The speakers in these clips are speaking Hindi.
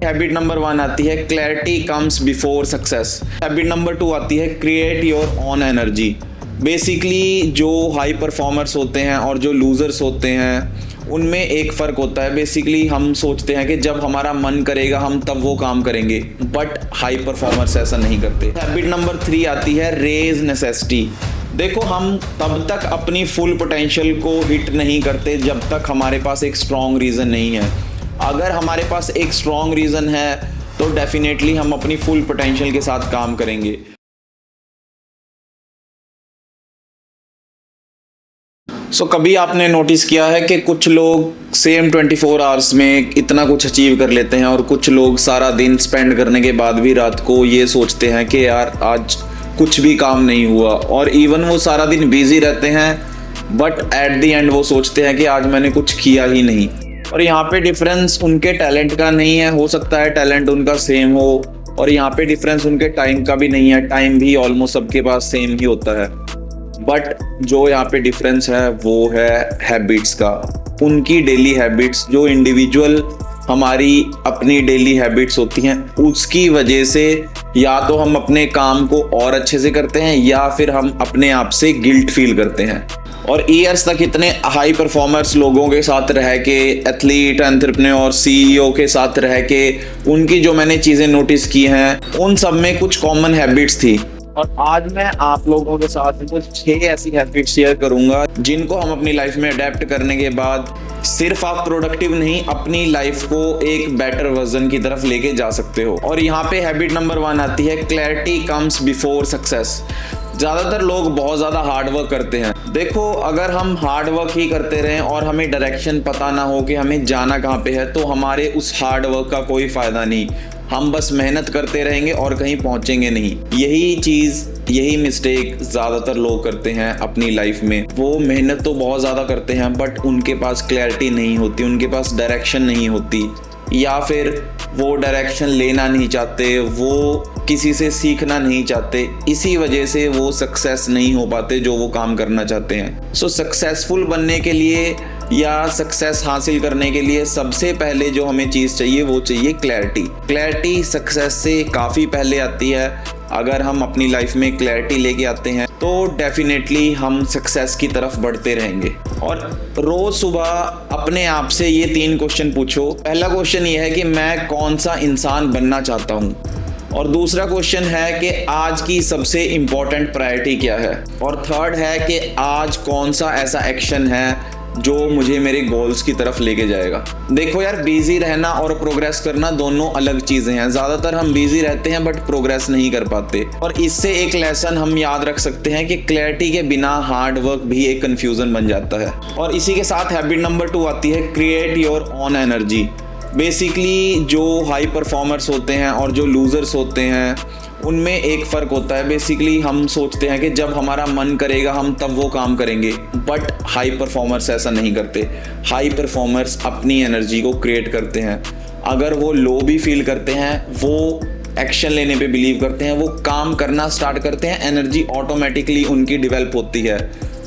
हैबिट नंबर 1 आती है clarity comes before success. Habit number 2 आती है create your own energy. Basically जो हाई परफॉर्मर्स होते हैं और जो लूजर्स होते हैं उनमें एक फ़र्क होता है। बेसिकली हम सोचते हैं कि जब हमारा मन करेगा हम तब वो काम करेंगे, बट हाई परफॉर्मर्स ऐसा नहीं करते। हैबिट नंबर 3 आती है रेज नेसेसिटी। देखो, हम तब तक अपनी फुल पोटेंशियल को हिट नहीं करते जब तक हमारे पास एक स्ट्रॉन्ग रीज़न नहीं है। अगर हमारे पास एक स्ट्रॉन्ग रीज़न है तो डेफिनेटली हम अपनी फुल पोटेंशियल के साथ काम करेंगे। कभी आपने नोटिस किया है कि कुछ लोग सेम 24 आवर्स में इतना कुछ अचीव कर लेते हैं और कुछ लोग सारा दिन स्पेंड करने के बाद भी रात को ये सोचते हैं कि यार आज कुछ भी काम नहीं हुआ, और इवन वो सारा दिन बिजी रहते हैं बट एट द एंड वो सोचते हैं कि आज मैंने कुछ किया ही नहीं। और यहाँ पे डिफरेंस उनके टैलेंट का नहीं है, हो सकता है टैलेंट उनका सेम हो, और यहाँ पे डिफरेंस उनके टाइम का भी नहीं है, टाइम भी ऑलमोस्ट सबके पास सेम ही होता है। बट जो यहाँ पे डिफरेंस है वो है हैबिट्स का। उनकी डेली हैबिट्स, जो इंडिविजुअल हमारी अपनी डेली हैबिट्स होती हैं, उसकी वजह से या तो हम अपने काम को और अच्छे से करते हैं या फिर हम अपने आप से गिल्ट फील करते हैं। और ईयर्स तक इतने हाई परफॉर्मर्स लोगों के साथ रह के, एथलीट, एंटरप्रेन्योर, सीईओ के साथ रह के, उनकी जो मैंने चीज़ें नोटिस की हैं उन सब में कुछ कॉमन हैबिट्स थी। और आज मैं आप लोगों के साथ कुछ 6 ऐसी हैबिट्स शेयर करूंगा जिनको हम अपनी लाइफ में अडेप्ट करने के बाद सिर्फ आप प्रोडक्टिव नहीं, अपनी लाइफ को एक बेटर वर्जन की तरफ लेके जा सकते हो। और यहाँ पे हैबिट नंबर 1 आती है क्लैरिटी कम्स बिफोर सक्सेस। ज़्यादातर लोग बहुत ज़्यादा हार्ड वर्क करते हैं। देखो, अगर हम हार्ड वर्क ही करते रहें और हमें डायरेक्शन पता ना हो कि हमें जाना कहाँ पे है, तो हमारे उस हार्ड वर्क का कोई फ़ायदा नहीं। हम बस मेहनत करते रहेंगे और कहीं पहुंचेंगे नहीं। यही मिस्टेक ज़्यादातर लोग करते हैं अपनी लाइफ में। वो मेहनत तो बहुत ज़्यादा करते हैं बट उनके पास क्लैरिटी नहीं होती, उनके पास डायरेक्शन नहीं होती, या फिर वो डायरेक्शन लेना नहीं चाहते, वो किसी से सीखना नहीं चाहते। इसी वजह से वो सक्सेस नहीं हो पाते जो वो काम करना चाहते हैं। सक्सेसफुल बनने के लिए या सक्सेस हासिल करने के लिए सबसे पहले जो हमें चीज़ चाहिए वो चाहिए क्लैरिटी। क्लैरिटी सक्सेस से काफ़ी पहले आती है। अगर हम अपनी लाइफ में क्लैरिटी लेके आते हैं तो डेफिनेटली हम सक्सेस की तरफ बढ़ते रहेंगे। और रोज़ सुबह अपने आप से ये 3 क्वेश्चन पूछो। पहला क्वेश्चन ये है कि मैं कौन सा इंसान बनना चाहता हूँ, और दूसरा क्वेश्चन है कि आज की सबसे इम्पोर्टेंट प्रायोरिटी क्या है, और थर्ड है कि आज कौन सा ऐसा एक्शन है जो मुझे मेरे गोल्स की तरफ लेके जाएगा। देखो यार, बिजी रहना और प्रोग्रेस करना दोनों अलग चीज़ें हैं। ज़्यादातर हम बिजी रहते हैं बट प्रोग्रेस नहीं कर पाते। और इससे एक लेसन हम याद रख सकते हैं कि क्लैरिटी के बिना हार्ड वर्क भी एक कन्फ्यूज़न बन जाता है। और इसी के साथ हैबिट नंबर 2 आती है create your own energy. Basically जो हाई परफॉर्मर्स होते हैं और जो लूजर्स होते हैं उनमें एक फ़र्क होता है। बेसिकली हम सोचते हैं कि जब हमारा मन करेगा हम तब वो काम करेंगे, बट हाई परफॉर्मर्स ऐसा नहीं करते। हाई परफॉर्मर्स अपनी एनर्जी को क्रिएट करते हैं। अगर वो लो भी फील करते हैं, वो एक्शन लेने पे बिलीव करते हैं, वो काम करना स्टार्ट करते हैं, एनर्जी ऑटोमेटिकली उनकी डेवलप होती है।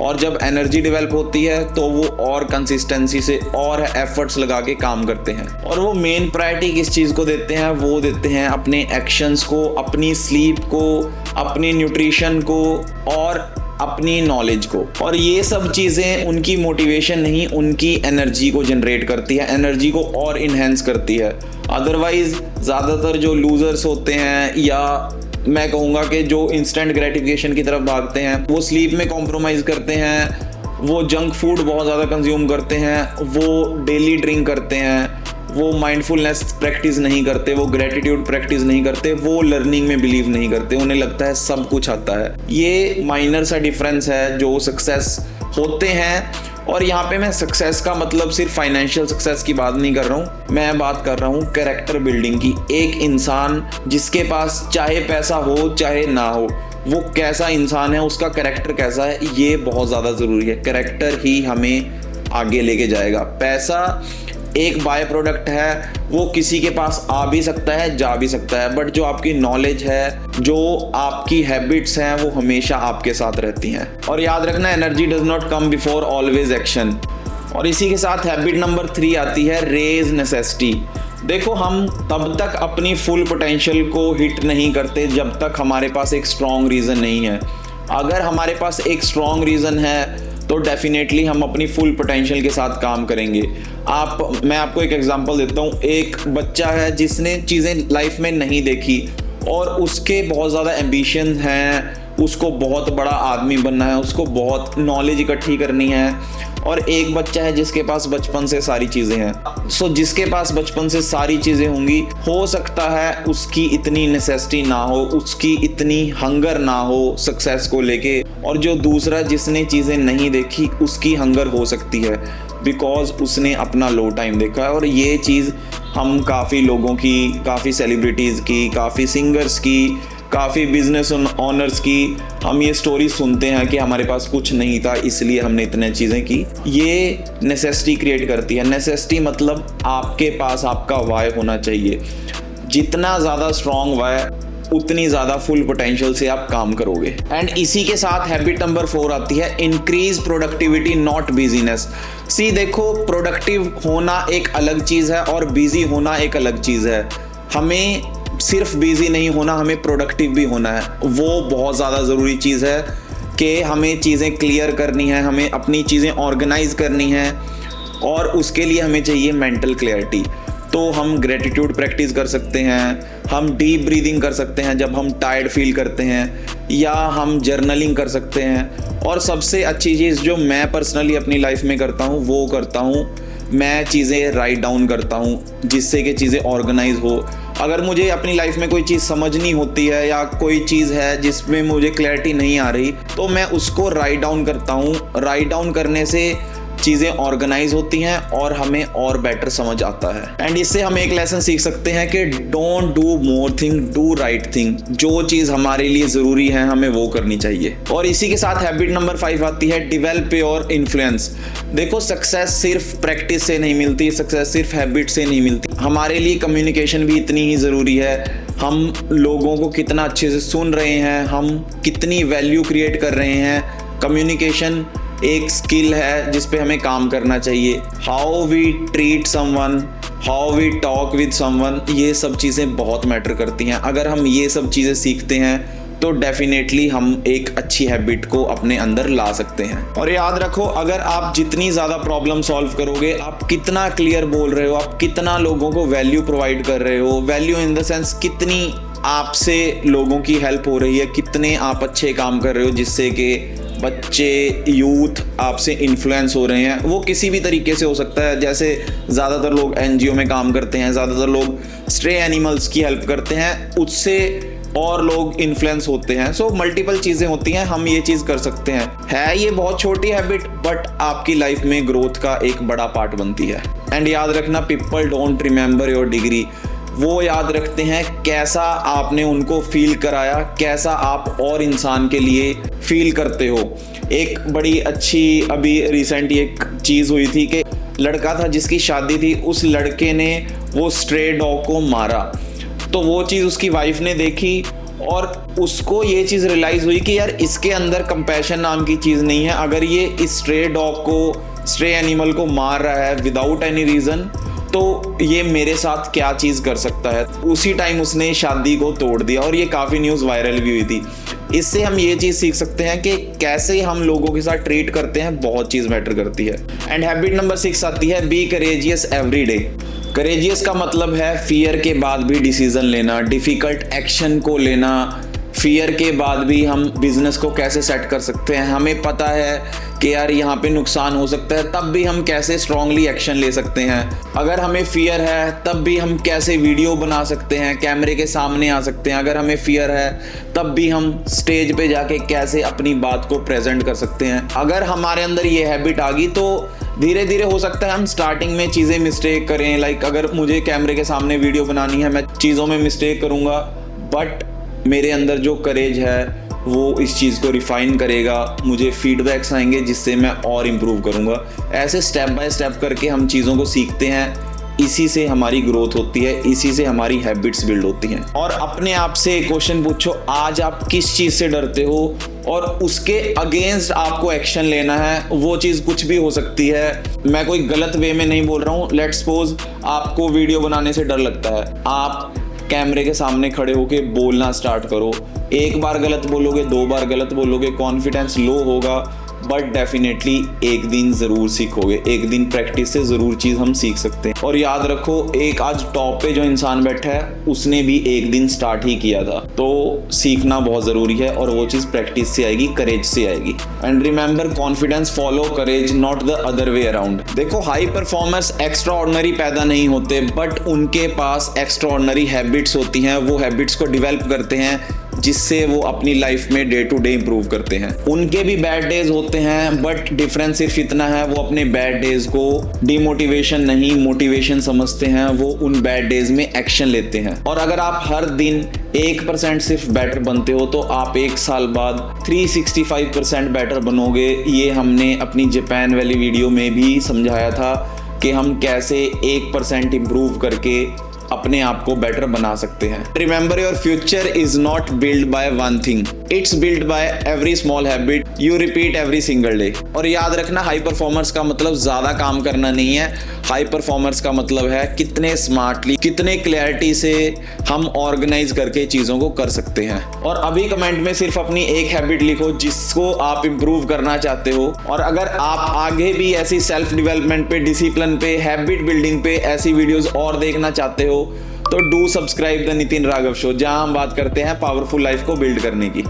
और जब एनर्जी डेवलप होती है तो वो और कंसिस्टेंसी से और एफर्ट्स लगा के काम करते हैं। और वो मेन प्रायोरिटी किस चीज़ को देते हैं? वो देते हैं अपने एक्शंस को, अपनी स्लीप को, अपनी न्यूट्रिशन को और अपनी नॉलेज को। और ये सब चीज़ें उनकी मोटिवेशन नहीं, उनकी एनर्जी को जनरेट करती है, एनर्जी को और इन्हेंस करती है। अदरवाइज़ ज़्यादातर जो लूजर्स होते हैं, या मैं कहूँगा कि जो इंस्टेंट ग्रेटिफिकेशन की तरफ भागते हैं, वो स्लीप में कॉम्प्रोमाइज़ करते हैं, वो जंक फूड बहुत ज़्यादा कंज्यूम करते हैं, वो डेली ड्रिंक करते हैं, वो माइंडफुलनेस प्रैक्टिस नहीं करते, वो ग्रेटिट्यूड प्रैक्टिस नहीं करते, वो लर्निंग में बिलीव नहीं करते। उन्हें लगता है सब कुछ आता है। ये माइनर सा डिफरेंस है जो सक्सेस होते हैं। और यहाँ पे मैं सक्सेस का मतलब सिर्फ फाइनेंशियल सक्सेस की बात नहीं कर रहा हूँ, मैं बात कर रहा हूँ कैरेक्टर बिल्डिंग की। एक इंसान जिसके पास चाहे पैसा हो चाहे ना हो, वो कैसा इंसान है, उसका कैरेक्टर कैसा है, ये बहुत ज़्यादा ज़रूरी है। कैरेक्टर ही हमें आगे लेके जाएगा। पैसा एक बाय प्रोडक्ट है, वो किसी के पास आ भी सकता है, जा भी सकता है, बट जो आपकी नॉलेज है, जो आपकी हैबिट्स हैं, वो हमेशा आपके साथ रहती हैं। और याद रखना, energy does not come before always action. और इसी के साथ हैबिट नंबर 3 आती है रेज नेसेसिटी। देखो, हम तब तक अपनी फुल पोटेंशियल को हिट नहीं करते जब तक हमारे पास एक स्ट्रॉन्ग रीज़न नहीं है। अगर हमारे पास एक स्ट्रॉन्ग रीज़न है तो डेफिनेटली हम अपनी फुल पोटेंशियल के साथ काम करेंगे। मैं आपको एक एग्जांपल देता हूँ। एक बच्चा है जिसने चीज़ें लाइफ में नहीं देखी और उसके बहुत ज़्यादा एम्बिशन हैं, उसको बहुत बड़ा आदमी बनना है, उसको बहुत नॉलेज इकट्ठी करनी है। और एक बच्चा है जिसके पास बचपन से सारी चीज़ें हैं। सो जिसके पास बचपन से सारी चीज़ें होंगी, हो सकता है उसकी इतनी नेसेसिटी ना हो, उसकी इतनी हंगर ना हो सक्सेस को लेके। और जो दूसरा जिसने चीज़ें नहीं देखी, उसकी हंगर हो सकती है, बिकॉज उसने अपना लो टाइम देखा है। और ये चीज़ हम काफ़ी लोगों की, काफ़ी सेलिब्रिटीज़ की, काफ़ी सिंगर्स की, काफ़ी बिजनेस ऑनर्स की हम ये स्टोरी सुनते हैं कि हमारे पास कुछ नहीं था इसलिए हमने इतने चीज़ें की। ये नेसेसिटी क्रिएट करती है। नेसेसिटी मतलब आपके पास आपका वाई होना चाहिए। जितना ज़्यादा स्ट्रॉन्ग वाई, उतनी ज़्यादा फुल पोटेंशियल से आप काम करोगे। एंड इसी के साथ हैबिट नंबर 4 आती है, इंक्रीज प्रोडक्टिविटी नॉट बिजीनेस। देखो, प्रोडक्टिव होना एक अलग चीज़ है और बिजी होना एक अलग चीज़ है। हमें सिर्फ बिजी नहीं होना, हमें प्रोडक्टिव भी होना है। वो बहुत ज़्यादा ज़रूरी चीज़ है कि हमें चीज़ें क्लियर करनी है, हमें अपनी चीज़ें ऑर्गेनाइज करनी है और उसके लिए हमें चाहिए मेंटल क्लैरिटी। तो हम ग्रेटिट्यूड प्रैक्टिस कर सकते हैं, हम डीप ब्रीदिंग कर सकते हैं जब हम टायर्ड फील करते हैं, या हम जर्नलिंग कर सकते हैं। और सबसे अच्छी चीज़ जो मैं पर्सनली अपनी लाइफ में करता हूँ वो करता हूँ, मैं चीज़ें राइट डाउन करता हूँ जिससे कि चीज़ें ऑर्गेनाइज हो। अगर मुझे अपनी लाइफ में कोई चीज़ समझनी होती है या कोई चीज़ है जिसमें मुझे क्लैरिटी नहीं आ रही, तो मैं उसको राइट डाउन करता हूँ। राइट डाउन करने से चीज़ें ऑर्गेनाइज होती हैं और हमें और बेटर समझ आता है। एंड इससे हम एक लेसन सीख सकते हैं कि don't do more thing, do right thing. जो चीज़ हमारे लिए ज़रूरी है हमें वो करनी चाहिए। और इसी के साथ हैबिट नंबर 5 आती है, डेवलप योर इन्फ्लुएंस। देखो, सक्सेस सिर्फ प्रैक्टिस से नहीं मिलती, सक्सेस सिर्फ हैबिट से नहीं मिलती। हमारे लिए कम्युनिकेशन भी इतनी ही ज़रूरी है। हम लोगों को कितना अच्छे से सुन रहे हैं, हम कितनी वैल्यू क्रिएट कर रहे हैं। कम्युनिकेशन एक स्किल है जिस पे हमें काम करना चाहिए। How we treat someone, how we talk with someone, ये सब चीज़ें बहुत मैटर करती हैं। अगर हम ये सब चीज़ें सीखते हैं तो डेफिनेटली हम एक अच्छी हैबिट को अपने अंदर ला सकते हैं। और याद रखो, अगर आप जितनी ज़्यादा प्रॉब्लम सॉल्व करोगे, आप कितना क्लियर बोल रहे हो, आप कितना लोगों को वैल्यू प्रोवाइड कर रहे हो, वैल्यू इन द सेंस कितनी आपसे लोगों की हेल्प हो रही है, कितने आप अच्छे काम कर रहे हो जिससे कि बच्चे, यूथ आपसे इन्फ्लुएंस हो रहे हैं। वो किसी भी तरीके से हो सकता है। जैसे ज़्यादातर लोग एनजीओ में काम करते हैं, ज़्यादातर लोग स्ट्रे एनिमल्स की हेल्प करते हैं, उससे और लोग इन्फ्लुएंस होते हैं। सो मल्टीपल चीज़ें होती हैं, हम ये चीज़ कर सकते हैं। है ये बहुत छोटी हैबिट, बट आपकी लाइफ में ग्रोथ का एक बड़ा पार्ट बनती है। एंड याद रखना, people don't remember your degree. वो याद रखते हैं कैसा आपने उनको फील कराया, कैसा आप और इंसान के लिए फील करते हो। एक बड़ी अच्छी अभी रिसेंट एक चीज़ हुई थी कि लड़का था जिसकी शादी थी, उस लड़के ने वो स्ट्रे डॉग को मारा। तो वो चीज़ उसकी वाइफ ने देखी और उसको ये चीज़ रियलाइज़ हुई कि यार इसके अंदर कंपैशन नाम की चीज़ नहीं है। अगर ये इस स्ट्रे डॉग को, स्ट्रे एनिमल को मार रहा है विदाउट एनी रीज़न, तो ये मेरे साथ क्या चीज़ कर सकता है। उसी टाइम उसने शादी को तोड़ दिया और ये काफ़ी न्यूज़ वायरल भी हुई थी। इससे हम ये चीज़ सीख सकते हैं कि कैसे हम लोगों के साथ ट्रीट करते हैं, बहुत चीज़ मैटर करती है। एंड हैबिट नंबर 6 आती है, be courageous every day. Courageous का मतलब है फियर के बाद भी डिसीजन लेना, डिफ़िकल्ट एक्शन को लेना। फियर के बाद भी हम बिजनेस को कैसे सेट कर सकते हैं। हमें पता है कि यार यहाँ पे नुकसान हो सकता है, तब भी हम कैसे स्ट्रांगली एक्शन ले सकते हैं। अगर हमें फियर है तब भी हम कैसे वीडियो बना सकते हैं, कैमरे के सामने आ सकते हैं। अगर हमें फियर है तब भी हम स्टेज पे जाके कैसे अपनी बात को प्रेजेंट कर सकते हैं। अगर हमारे अंदर ये हैबिट आ गई तो धीरे धीरे हो सकता है हम स्टार्टिंग में चीज़ें मिस्टेक करें। लाइक अगर मुझे कैमरे के सामने वीडियो बनानी है, मैं चीज़ों में मिस्टेक करूँगा, बट मेरे अंदर जो करेज है वो इस चीज़ को रिफाइन करेगा, मुझे फीडबैक्स आएंगे जिससे मैं और इम्प्रूव करूँगा। ऐसे स्टेप बाय स्टेप करके हम चीज़ों को सीखते हैं। इसी से हमारी ग्रोथ होती है, इसी से हमारी हैबिट्स बिल्ड होती हैं। और अपने आप से एक क्वेश्चन पूछो, आज आप किस चीज़ से डरते हो और उसके अगेंस्ट आपको एक्शन लेना है। वो चीज़ कुछ भी हो सकती है, मैं कोई गलत वे में नहीं बोल रहा हूँ। लेट्स सपोज आपको वीडियो बनाने से डर लगता है, आप कैमरे के सामने खड़े होके बोलना स्टार्ट करो। एक बार गलत बोलोगे, 2 बार गलत बोलोगे, कॉन्फिडेंस लो होगा, बट डेफिनेटली एक दिन ज़रूर सीखोगे। एक दिन प्रैक्टिस से ज़रूर चीज़ हम सीख सकते हैं। और याद रखो, एक आज टॉप पे जो इंसान बैठा है उसने भी एक दिन स्टार्ट ही किया था। तो सीखना बहुत ज़रूरी है और वो चीज़ प्रैक्टिस से आएगी, करेज से आएगी। And remember, confidence follow courage, not the other way around. देखो, हाई परफॉर्मर्स एक्स्ट्रा ऑर्डिनरी पैदा नहीं होते, बट उनके पास एक्स्ट्रा ऑर्डिनरी हैबिट्स होती हैं। वो हैबिट्स को डिवेल्प करते हैं जिससे वो अपनी लाइफ में डे टू डे इंप्रूव करते हैं। उनके भी बैड डेज होते हैं, बट डिफरेंस सिर्फ इतना है, वो अपने बैड डेज को डिमोटिवेशन नहीं मोटिवेशन समझते हैं। वो उन बैड डेज में एक्शन लेते हैं। और अगर आप हर दिन 1% सिर्फ बेटर बनते हो तो आप 1 साल बाद 365% बेटर बनोगे। ये हमने अपनी जापान वाली वीडियो में भी समझाया था कि हम कैसे 1% इम्प्रूव करके अपने आप को बेटर बना सकते हैं। Remember, your future is not build by one thing, it's build by every small habit you repeat every single day. और याद रखना, हाई परफॉर्मर्स का मतलब ज्यादा काम करना नहीं है। हाई परफॉर्मर्स का मतलब है कितने स्मार्टली, कितने क्लैरिटी से हम ऑर्गेनाइज करके चीजों को कर सकते हैं। और अभी कमेंट में सिर्फ अपनी एक हैबिट लिखो जिसको आप इंप्रूव करना चाहते हो। और अगर आप आगे भी ऐसी सेल्फ डेवलपमेंट पे, डिसिप्लिन पे, हैबिट बिल्डिंग पे ऐसी वीडियोस और देखना चाहते हो तो do subscribe the Nitin Raghav show, जहां हम बात करते हैं पावरफुल लाइफ को बिल्ड करने की।